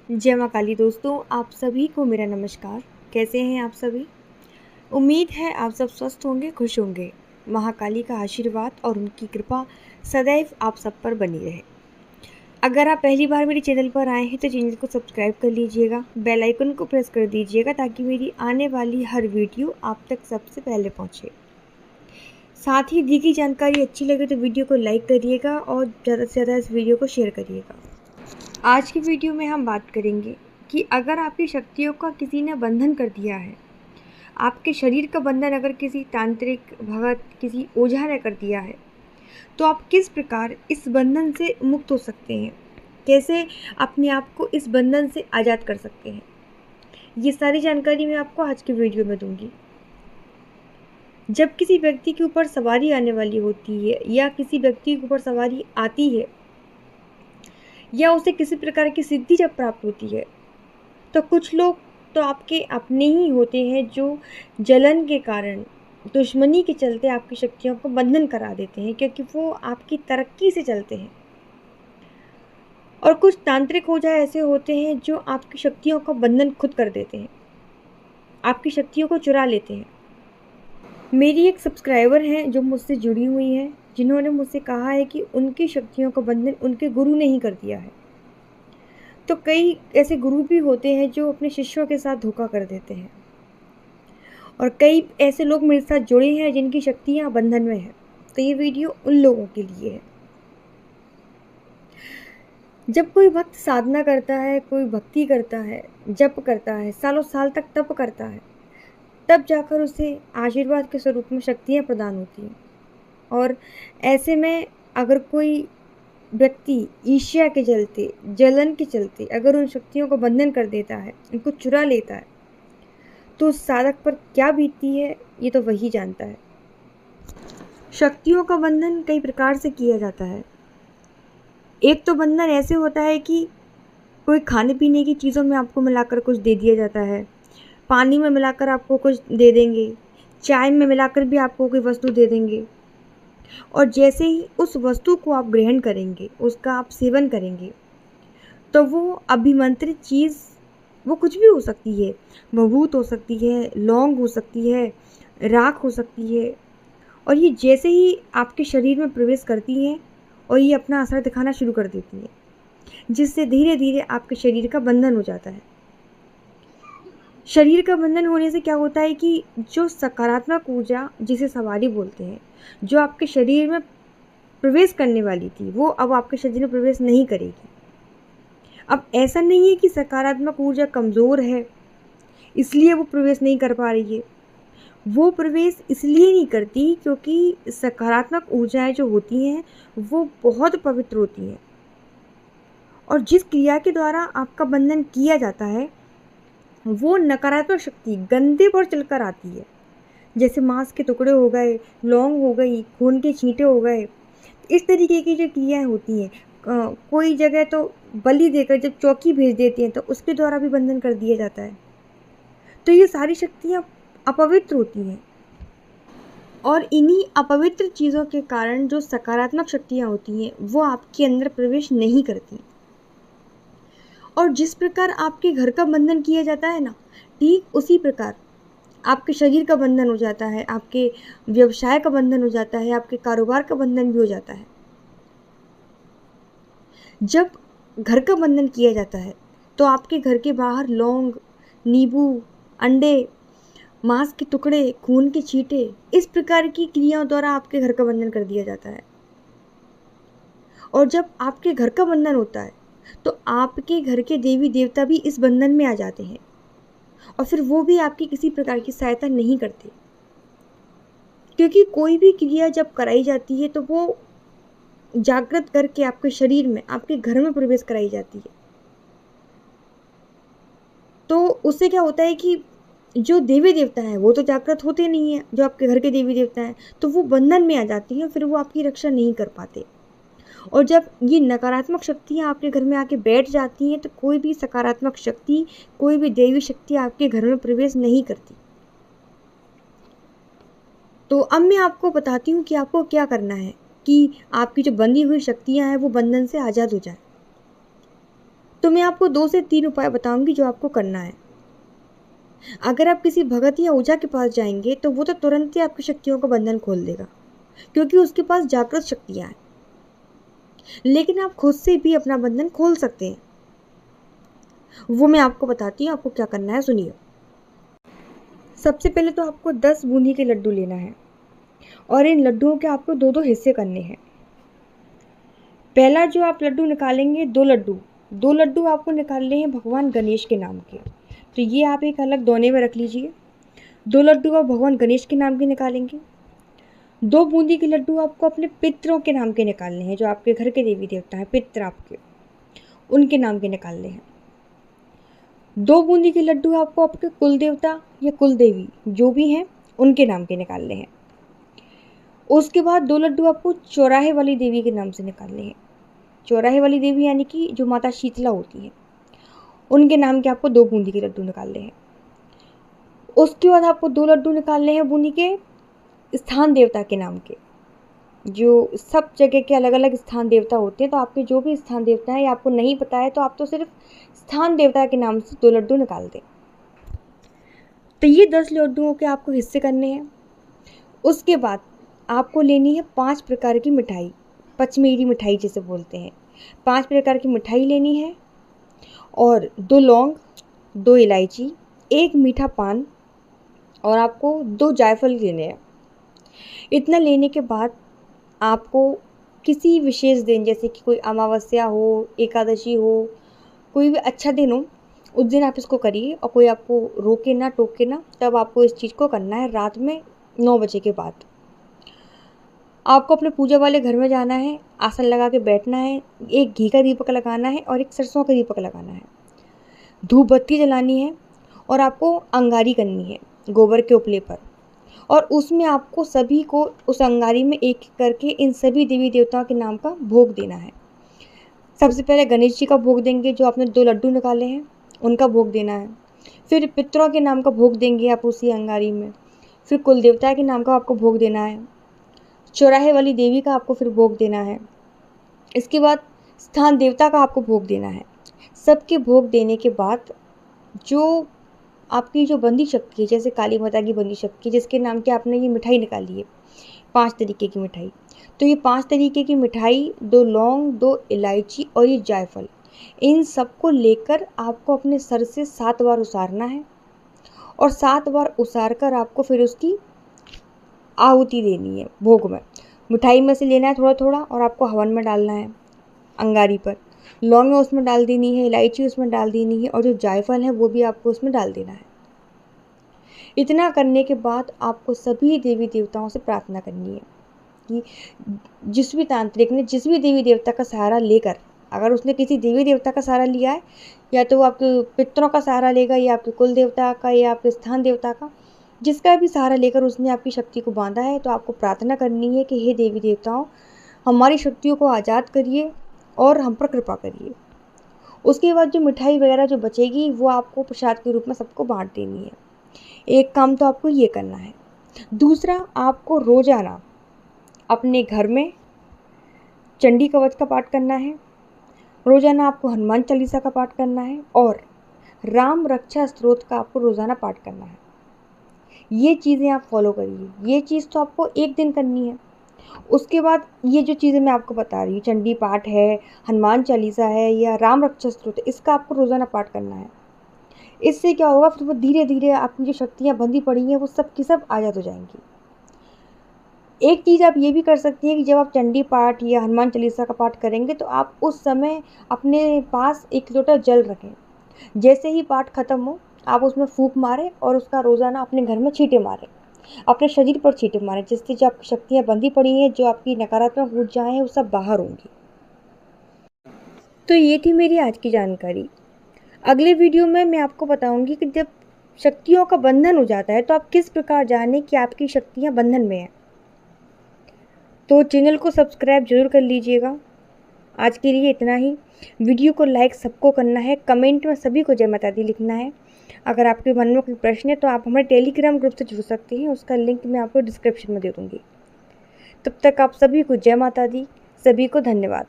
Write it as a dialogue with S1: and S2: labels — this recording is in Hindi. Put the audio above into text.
S1: जय माँ काली दोस्तों, आप सभी को मेरा नमस्कार। कैसे हैं आप सभी? उम्मीद है आप सब स्वस्थ होंगे, खुश होंगे। महाकाली का आशीर्वाद और उनकी कृपा सदैव आप सब पर बनी रहे। अगर आप पहली बार मेरे चैनल पर आए हैं तो चैनल को सब्सक्राइब कर लीजिएगा, बेल आइकन को प्रेस कर दीजिएगा ताकि मेरी आने वाली हर वीडियो आप तक सबसे पहले पहुँचे। साथ ही दी गई जानकारी अच्छी लगे तो वीडियो को लाइक करिएगा और ज़्यादा से ज़्यादा इस वीडियो को शेयर करिएगा। आज की वीडियो में हम बात करेंगे कि अगर आपकी शक्तियों का किसी ने बंधन कर दिया है, आपके शरीर का बंधन अगर किसी तांत्रिक भगत, किसी ओझा ने कर दिया है, तो आप किस प्रकार इस बंधन से मुक्त हो सकते हैं, कैसे अपने आप को इस बंधन से आज़ाद कर सकते हैं। ये सारी जानकारी मैं आपको आज की वीडियो में दूंगी। जब किसी व्यक्ति के ऊपर सवारी आने वाली होती है या किसी व्यक्ति के ऊपर सवारी आती है या उसे किसी प्रकार की सिद्धि जब प्राप्त होती है, तो कुछ लोग तो आपके अपने ही होते हैं जो जलन के कारण, दुश्मनी के चलते आपकी शक्तियों को बंधन करा देते हैं, क्योंकि वो आपकी तरक्की से चलते हैं। और कुछ तांत्रिक ओझा ऐसे होते हैं जो आपकी शक्तियों का बंधन खुद कर देते हैं, आपकी शक्तियों को चुरा लेते हैं। मेरी एक सब्सक्राइबर हैं जो मुझसे जुड़ी हुई हैं, जिन्होंने मुझसे कहा है कि उनकी शक्तियों का बंधन उनके गुरु ने ही कर दिया है। तो कई ऐसे गुरु भी होते हैं जो अपने शिष्यों के साथ धोखा कर देते हैं, और कई ऐसे लोग मेरे साथ जुड़े हैं जिनकी शक्तियाँ बंधन में हैं। तो ये वीडियो उन लोगों के लिए है। जब कोई भक्त साधना करता है, कोई भक्ति करता है, जप करता है, सालों साल तक तप करता है, तब जाकर उसे आशीर्वाद के स्वरूप में शक्तियाँ प्रदान होती हैं। और ऐसे में अगर कोई व्यक्ति ईर्ष्या के चलते, जलन के चलते अगर उन शक्तियों को बंधन कर देता है, उनको चुरा लेता है, तो उस साधक पर क्या बीतती है ये तो वही जानता है। शक्तियों का बंधन कई प्रकार से किया जाता है। एक तो बंधन ऐसे होता है कि कोई खाने पीने की चीज़ों में आपको मिलाकर कुछ दे दिया जाता है, पानी में मिलाकर आपको कुछ दे देंगे, चाय में मिलाकर भी आपको कोई वस्तु दे देंगे, और जैसे ही उस वस्तु को आप ग्रहण करेंगे, उसका आप सेवन करेंगे, तो वो अभिमंत्रित चीज़, वो कुछ भी हो सकती है, भभूत हो सकती है, लौंग हो सकती है, राख हो सकती है, और ये जैसे ही आपके शरीर में प्रवेश करती हैं और ये अपना असर दिखाना शुरू कर देती है, जिससे धीरे धीरे आपके शरीर का बंधन हो जाता है। शरीर का बंधन होने से क्या होता है कि जो सकारात्मक ऊर्जा, जिसे सवारी बोलते हैं, जो आपके शरीर में प्रवेश करने वाली थी, वो अब आपके शरीर में प्रवेश नहीं करेगी। अब ऐसा नहीं है कि सकारात्मक ऊर्जा कमज़ोर है इसलिए वो प्रवेश नहीं कर पा रही है। वो प्रवेश इसलिए नहीं करती क्योंकि सकारात्मक ऊर्जाएं जो होती हैं वो बहुत पवित्र होती हैं, और जिस क्रिया के द्वारा आपका बंधन किया जाता है वो नकारात्मक शक्ति गंदे पर चलकर आती है। जैसे मांस के टुकड़े हो गए, लौंग हो गई, खून के छींटे हो गए, इस तरीके की जो क्रियाएं होती हैं। कोई जगह तो बलि देकर जब चौकी भेज देती हैं तो उसके द्वारा भी बंधन कर दिया जाता है। तो ये सारी शक्तियाँ अपवित्र होती हैं, और इन्हीं अपवित्र चीज़ों के कारण जो सकारात्मक शक्तियाँ होती हैं वो आपके अंदर प्रवेश नहीं करती। और जिस प्रकार आपके घर का बंधन किया जाता है ना, ठीक उसी प्रकार आपके शरीर का बंधन हो जाता है, आपके व्यवसाय का बंधन हो जाता है, आपके कारोबार का बंधन भी हो जाता है। जब घर का बंधन किया जाता है तो आपके घर के बाहर लौंग, नींबू, अंडे, मांस के टुकड़े, खून के छींटे, इस प्रकार की क्रियाओं द्वारा आपके घर का बंधन कर दिया जाता है। और जब आपके घर का बंधन होता है तो आपके घर के देवी देवता भी इस बंधन में आ जाते हैं, और फिर वो भी आपकी किसी प्रकार की सहायता नहीं करते, क्योंकि कोई भी क्रिया जब कराई जाती है तो वो जागृत करके आपके शरीर में, आपके घर में प्रवेश कराई जाती है। तो उससे क्या होता है कि जो देवी देवता हैं वो तो जागृत होते नहीं हैं, जो आपके घर के देवी देवता हैं, तो वो बंधन में आ जाती हैं, फिर वो आपकी रक्षा नहीं कर पाते। और जब ये नकारात्मक शक्तियाँ आपके घर में आके बैठ जाती हैं तो कोई भी सकारात्मक शक्ति, कोई भी देवी शक्ति आपके घर में प्रवेश नहीं करती। तो अब मैं आपको बताती हूँ कि आपको क्या करना है कि आपकी जो बंधी हुई शक्तियाँ हैं वो बंधन से आज़ाद हो जाए। तो मैं आपको 2 से 3 उपाय बताऊंगी जो आपको करना है। अगर आप किसी भगत या ओझा के पास जाएंगे तो वो तो तुरंत ही आपकी शक्तियों का बंधन खोल देगा, क्योंकि उसके पास जागृत शक्तियां हैं। लेकिन आप खुद से भी अपना बंधन खोल सकते हैं। वो मैं आपको बताती हूँ आपको क्या करना है, सुनिए। सबसे पहले तो आपको 10 बूंदी के लड्डू लेना है और इन लड्डुओं के आपको 2-2 हिस्से करने हैं। पहला जो आप लड्डू निकालेंगे, 2 लड्डू आपको निकालने हैं भगवान गणेश के नाम के। तो ये आप एक अलग दोने में रख लीजिए। 2 लड्डू आप भगवान गणेश के नाम के निकालेंगे। 2 बूंदी के लड्डू आपको अपने पितरों के नाम के निकालने हैं, जो आपके घर के देवी देवता हैं, पितर आपके, उनके नाम के निकालने हैं। 2 बूंदी के लड्डू आपको आपके कुल देवता या कुल देवी जो भी हैं उनके नाम के निकालने हैं। उसके बाद 2 लड्डू आपको चौराहे वाली देवी के नाम से निकालने हैं। चौराहे वाली देवी यानी कि जो माता शीतला होती है, उनके नाम के आपको 2 बूंदी के लड्डू निकालने हैं। उसके बाद आपको 2 लड्डू निकालने हैं बूंदी के स्थान देवता के नाम के। जो सब जगह के अलग अलग स्थान देवता होते हैं, तो आपके जो भी स्थान देवता है, या आपको नहीं पता है तो आप तो सिर्फ स्थान देवता के नाम से 2 लड्डू निकाल दें। तो ये 10 लड्डुओं के आपको हिस्से करने हैं। उसके बाद आपको लेनी है 5 प्रकार की मिठाई, पचमेरी मिठाई जिसे बोलते हैं। 5 प्रकार की मिठाई लेनी है और 2 लौंग, 2 इलायची, 1 मीठा पान और आपको 2 जायफल लेने हैं। इतना लेने के बाद आपको किसी विशेष दिन, जैसे कि कोई अमावस्या हो, एकादशी हो, कोई भी अच्छा दिन हो, उस दिन आप इसको करिए और कोई आपको रोके ना टोके ना। तब आपको इस चीज़ को करना है रात में 9 बजे के बाद। आपको अपने पूजा वाले घर में जाना है, आसन लगा के बैठना है, एक घी का दीपक लगाना है और एक सरसों का दीपक लगाना है, धूप बत्ती जलानी है और आपको अंगारी करनी है गोबर के उपले पर। और उसमें आपको सभी को उस अंगारी में एक करके इन सभी देवी देवताओं के नाम का भोग देना है। सबसे पहले गणेश जी का भोग देंगे, जो आपने 2 लड्डू निकाले हैं उनका भोग देना है। फिर पितरों के नाम का भोग देंगे आप उसी अंगारी में। फिर कुल देवता के नाम का आपको भोग देना है। चौराहे वाली देवी का आपको फिर भोग देना है। इसके बाद स्थान देवता का आपको भोग देना है। सबके भोग देने के बाद जो आपकी जो बंदी शक्ति है, जैसे काली माता की बंदी शक्ति, जिसके नाम की आपने ये मिठाई निकाली है, 5 तरीके की मिठाई, तो ये 5 तरीके की मिठाई, 2 लौंग, 2 इलायची और ये जायफल, इन सबको लेकर आपको अपने सर से 7 बार उसारना है और 7 बार उसार कर आपको फिर उसकी आहुति देनी है भोग में। मिठाई में से लेना है थोड़ा थोड़ा और आपको हवन में डालना है अंगारी पर। लौंग उसमें डाल देनी है, इलायची उसमें डाल देनी है और जो जायफल है वो भी आपको उसमें डाल देना है। इतना करने के बाद आपको सभी देवी देवताओं से प्रार्थना करनी है कि जिस भी तांत्रिक ने जिस भी देवी देवता का सहारा लेकर, अगर उसने किसी देवी देवता का सहारा लिया है, या तो वो आपके पितरों का सहारा लेगा, या आपके कुल देवता का, या आपके स्थान देवता का, जिसका भी सहारा लेकर उसने आपकी शक्ति को बांधा है, तो आपको प्रार्थना करनी है कि हे देवी देवताओं, हमारी शक्तियों को आज़ाद करिए और हम पर कृपा करिए। उसके बाद जो मिठाई वगैरह जो बचेगी वो आपको प्रसाद के रूप में सबको बांट देनी है। एक काम तो आपको ये करना है। दूसरा, आपको रोज़ाना अपने घर में चंडी कवच का पाठ करना है, रोज़ाना आपको हनुमान चालीसा का पाठ करना है और राम रक्षा स्तोत्र का आपको रोज़ाना पाठ करना है। ये चीज़ें आप फॉलो करिए। ये चीज़ तो आपको एक दिन करनी है। उसके बाद ये जो चीज़ें मैं आपको बता रही हूँ, चंडी पाठ है, हनुमान चालीसा है या राम रक्षा स्तोत्र, इसका आपको रोज़ाना पाठ करना है। इससे क्या होगा, फिर वो धीरे धीरे आपकी जो शक्तियाँ बंधी पड़ी हैं वो सब की सब आज़ाद हो जाएंगी। एक चीज़ आप ये भी कर सकती हैं कि जब आप चंडी पाठ या हनुमान चालीसा का पाठ करेंगे तो आप उस समय अपने पास 1 लोटा जल रखें। जैसे ही पाठ खत्म हो आप उसमें फूंक मारें और उसका रोज़ाना अपने घर में छींटे मारें, अपने शरीर पर छींटे मारें, जिससे जो आपकी शक्तियाँ बंधी पड़ी हैं, जो आपकी नकारात्मक ऊर्जाएं हैं, वो सब बाहर होंगी। तो ये थी मेरी आज की जानकारी। अगले वीडियो में मैं आपको बताऊंगी कि जब शक्तियों का बंधन हो जाता है तो आप किस प्रकार जाने कि आपकी शक्तियाँ बंधन में हैं। तो चैनल को सब्सक्राइब जरूर कर लीजिएगा। आज के लिए इतना ही। वीडियो को लाइक सबको करना है, कमेंट में सभी को जय माता दी लिखना है। अगर आपके मन में कोई प्रश्न है तो आप हमारे टेलीग्राम ग्रुप से जुड़ सकते हैं, उसका लिंक मैं आपको डिस्क्रिप्शन में दे दूँगी। तब तक आप सभी को जय माता दी, सभी को धन्यवाद।